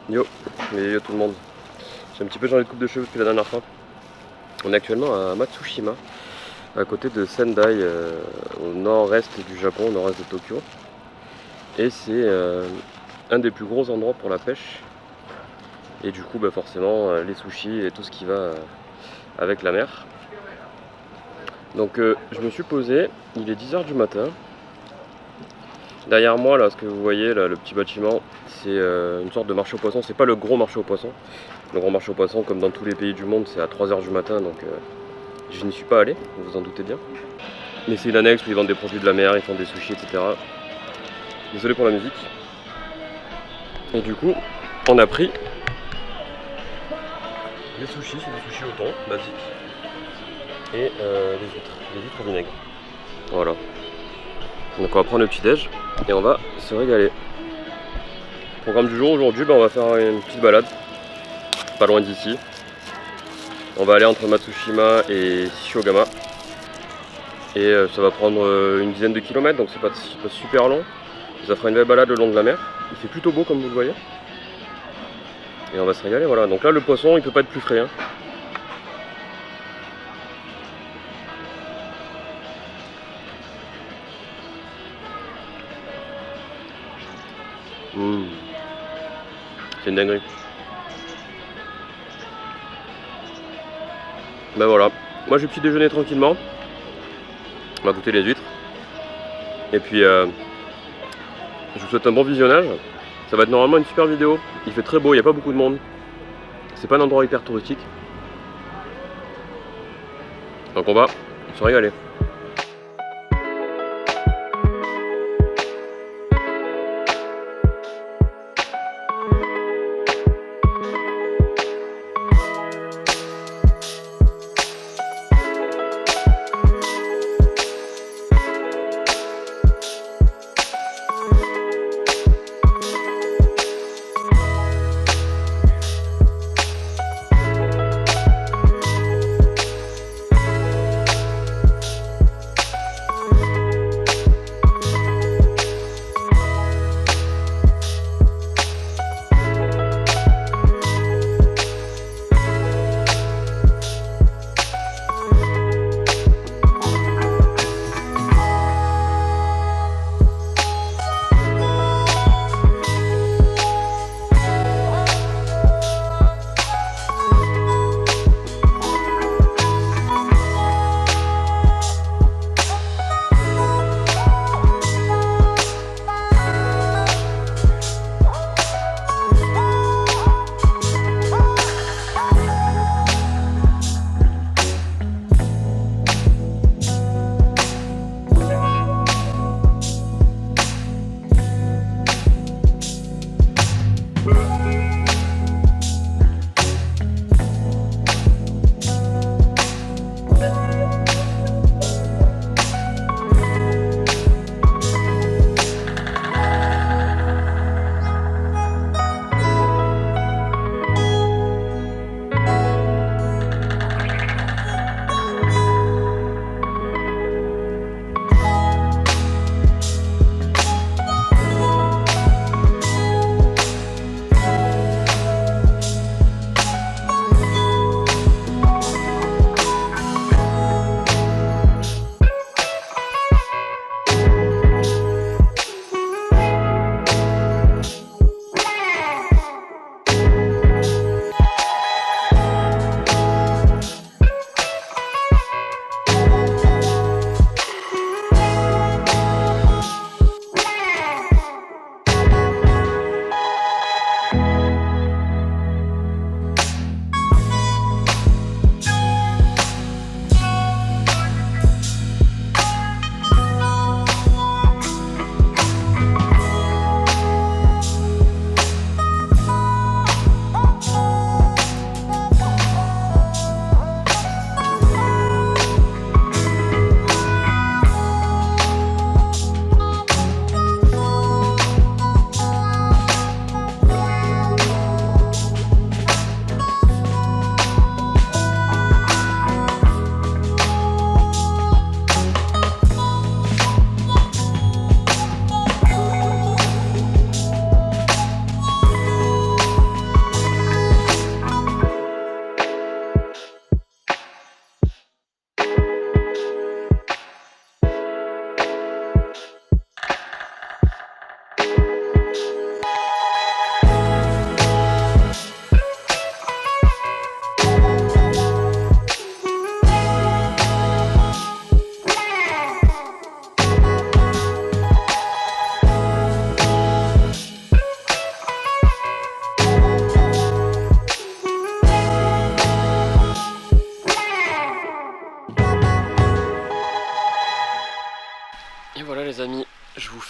Yo, yo tout le monde. J'ai un petit peu changé de coupe de cheveux depuis la dernière fois. On est actuellement à Matsushima, à côté de Sendai, au nord-est du Japon, au nord-est de Tokyo. Et c'est un des plus gros endroits pour la pêche. Et du coup, forcément, les sushis et tout ce qui va avec la mer. Donc je me suis posé, il est 10 h du matin. Derrière moi, là, ce que vous voyez, là, le petit bâtiment, c'est une sorte de marché aux poissons. C'est pas le gros marché aux poissons. Le gros marché aux poissons, comme dans tous les pays du monde, c'est à 3 h du matin, donc je n'y suis pas allé, vous vous en doutez bien. Mais c'est une annexe où ils vendent des produits de la mer, ils font des sushis, etc. Désolé pour la musique. Et du coup, on a pris des sushis, c'est des sushis au thon, basiques. Et des huîtres au vinaigre. Voilà. Donc on va prendre le petit déj et on va se régaler. Programme du jour aujourd'hui, on va faire une petite balade, pas loin d'ici. On va aller entre Matsushima et Shiogama. Et ça va prendre une dizaine de kilomètres, donc c'est pas super long. Ça fera une belle balade le long de la mer. Il fait plutôt beau comme vous le voyez. Et on va se régaler, voilà. Donc là le poisson il peut pas être plus frais. Hein. C'est une dinguerie. Ben voilà, moi je vais petit déjeuner tranquillement. On va goûter les huîtres. Et puis je vous souhaite un bon visionnage. Ça va être normalement une super vidéo. Il fait très beau, il n'y a pas beaucoup de monde. C'est pas un endroit hyper touristique. Donc on va se régaler.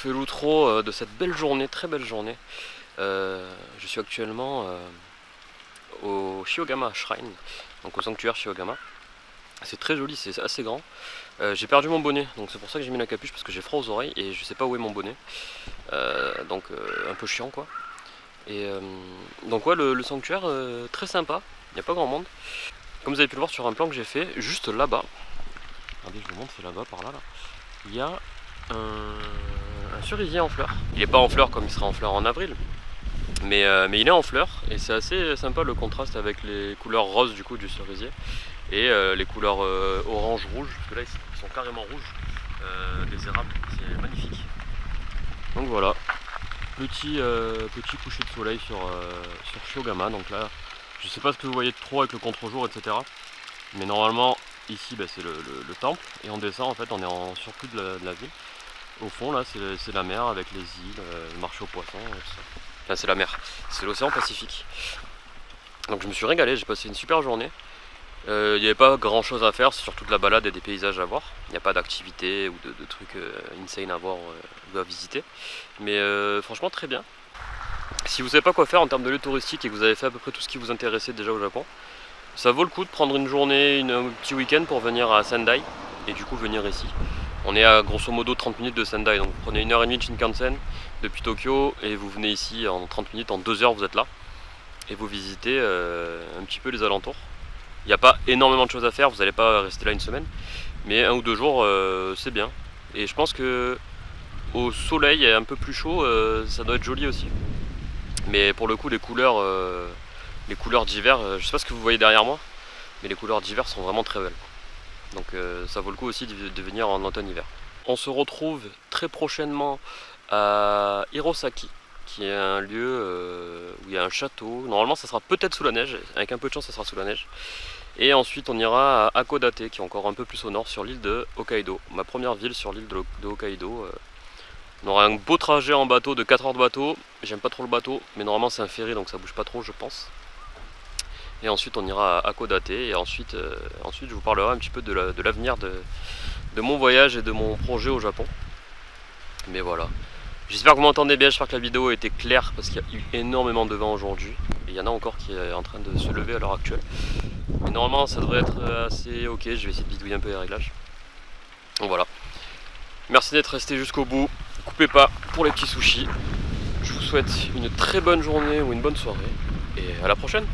fais l'outro de cette belle journée, très belle journée. Je suis actuellement au Shiogama Shrine, donc au sanctuaire Shiogama. C'est très joli, c'est assez grand. J'ai perdu mon bonnet, donc c'est pour ça que j'ai mis la capuche, parce que j'ai froid aux oreilles et je sais pas où est mon bonnet. Donc un peu chiant quoi. Et donc ouais, le sanctuaire très sympa, il n'y a pas grand monde. Comme vous avez pu le voir sur un plan que j'ai fait, juste là-bas, regardez, je vous montre, c'est là-bas, par là, il y a un cerisier en fleurs. Il n'est pas en fleurs comme il sera en fleurs en avril, mais il est en fleurs et c'est assez sympa le contraste avec les couleurs roses du coup du cerisier et les couleurs orange-rouge, parce que là ils sont carrément rouges, des érables, c'est magnifique. Donc voilà, petit coucher de soleil sur Shiogama. Donc là, je sais pas ce que vous voyez de trop avec le contre-jour, etc. Mais normalement, ici c'est le temple, et on descend, en fait, on est en surplus de la ville. Au fond, là, c'est la mer avec les îles, le marché aux poissons, et tout ça. Enfin, c'est la mer, c'est l'océan Pacifique. Donc je me suis régalé, j'ai passé une super journée. Il n'y avait pas grand chose à faire, c'est surtout de la balade et des paysages à voir. Il n'y a pas d'activité ou de trucs insane à voir ou à visiter. Mais franchement très bien. Si vous ne savez pas quoi faire en termes de lieux touristiques et que vous avez fait à peu près tout ce qui vous intéressait déjà au Japon, ça vaut le coup de prendre une journée, un petit week-end pour venir à Sendai et du coup venir ici. On est à grosso modo 30 minutes de Sendai, donc vous prenez 1h30 de Shinkansen depuis Tokyo et vous venez ici en 30 minutes, en 2 heures vous êtes là. Et vous visitez un petit peu les alentours. Il n'y a pas énormément de choses à faire, vous n'allez pas rester là une semaine, mais 1 ou 2 jours c'est bien. Et je pense que au soleil et un peu plus chaud, ça doit être joli aussi. Mais pour le coup les couleurs d'hiver, je sais pas ce que vous voyez derrière moi, mais les couleurs d'hiver sont vraiment très belles. Donc ça vaut le coup aussi de venir en automne-hiver. On se retrouve très prochainement à Hirosaki, qui est un lieu où il y a un château. Normalement ça sera peut-être sous la neige, avec un peu de chance ça sera sous la neige. Et ensuite on ira à Hakodate, qui est encore un peu plus au nord, sur l'île de Hokkaido. Ma première ville sur l'île de Hokkaido. On aura un beau trajet en bateau de 4 heures de bateau. J'aime pas trop le bateau, mais normalement c'est un ferry donc ça bouge pas trop je pense. Et ensuite on ira à Hakodate et ensuite je vous parlerai un petit peu de l'avenir de mon voyage et de mon projet au Japon. Mais voilà. J'espère que vous m'entendez bien, j'espère que la vidéo a été claire parce qu'il y a eu énormément de vent aujourd'hui. Et il y en a encore qui est en train de se lever à l'heure actuelle. Mais normalement ça devrait être assez ok, je vais essayer de bidouiller un peu les réglages. Donc voilà. Merci d'être resté jusqu'au bout. Coupez pas pour les petits sushis. Je vous souhaite une très bonne journée ou une bonne soirée. Et à la prochaine.